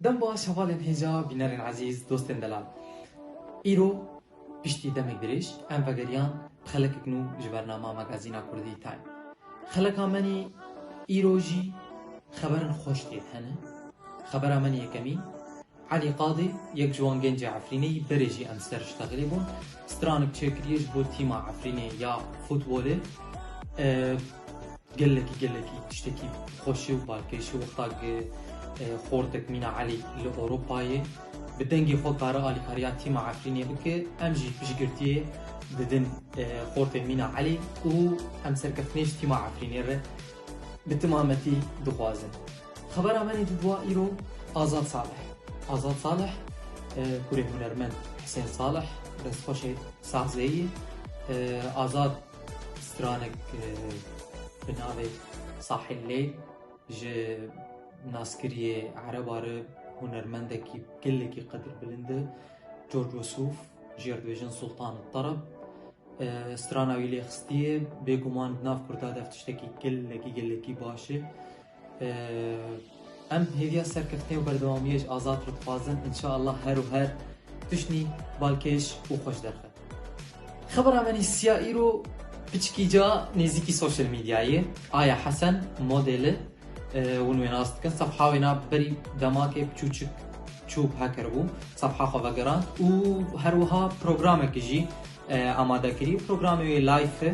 دم باش هوالن هجا بینرین عزیز دوستن دلال ایرو پشتی دمک دریش ام وگریان خلک کنو جبرنامه مگازینا کردی تایم خلک آمنی ایرو جی خبرن خوش دید هنه خبر آمنی یکمی علي قاضي يك جوان جنجي عفريني بريجي أمسر اشتغلي بون سترانك تشكريش بو تيما عفريني يا فوتبولي قلكي تشتكي خوشي وبالكيشي وقتاق خورتك مينا علي لأوروباي بدنجي خو قارا آلي كاريا تيما عفريني بك أمجي بشقرتيه بدن خورتك مينا علي و أمسر كفنيش تيما عفريني ره بتمامتي دخوازن خبر أماني دوا إيرو آزاد صالح كوري هنرمند حسين صالح رسفوشي سازي آزاد سترانك بناوي صاحي الليل ج ناسكريه عربار هنرمندكي كلكي قدر بلنده جورج وسوف جيردويجن سلطان الطرب سترانا ويلي خستيه بيقومان بناف كردا دفتشتكي كلكي باشه ام هيفيا سركفتين وبردواميش آزاد رتفازن ان شاء الله هر و هر تشني بالكيش وخوش درخه خبر عماني السيائيرو بچكي جا نزيكي سوشيال ميدياي آيا حسن موديل ونويناست كن صفحة وينا بري دماكي بچوچك چوب هاكر بو صفحة خوغران و هروها برنامج جي آماده كري برنامج لايف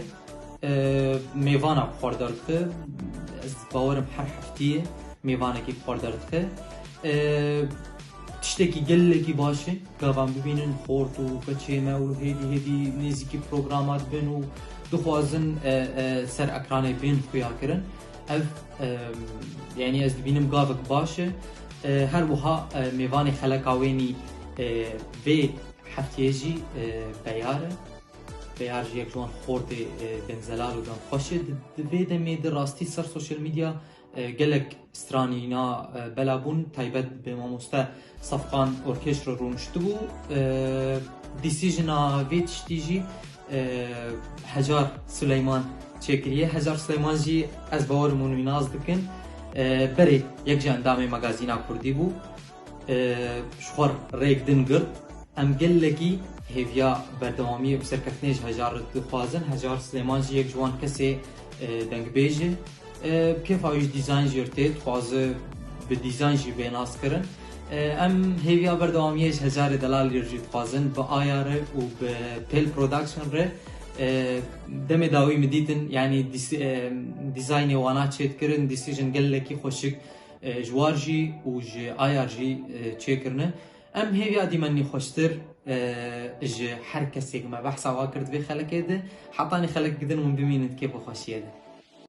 ميوانا بخوردارخه باورم هر هفتيه میوانکی خواردارتخه تشتکی گلکی باشه گاوان ببینن خورد و بچه ما و هدی نزیکی پروگرامات بین و دخوازن سر اکرانه بین خویا کرن اف یعنی از ببینم گاوک باشه هر وها میوانی خلقاوینی به هفتیجی بیار یک جوان خورد بنزلال و دم خوشه دویده مید راستی سر سوشل میدیا گلک استرانینا بلابون تایبت به ماموسته صفقان ارکستر رونشتو بو دیسیژنا ویتش دیجی هزار سلیمان چکریه هزار سلیمان جی از باورمون ویناز دکن بری یک جا اندام مگازینا کردی بو شخور ریک دنگرد ام گلکی هیویا بردوامی بسرکتنیج هزار دخوازن هزار سلیمان جی یک جوان کسی دنگ بیجه كيف هايش ديزاين جرتيت فازه بديزاين جي بيناس كرن ام هيفيا بردواميش هزار دلال يرجي تفازن بآياره و ببيل برودكشن ره دم داوي مديدن يعني ديزاين وانا تشيت كرن ديسيجن قلكي خوشك جوارجي و جي آيار جي تشيكرنه ام هيفيا ديماني خوشتر ج هر کسی که ما بحث واکرد به خلق ده حتانی خلق گدن من ببینید که بخوشیه ده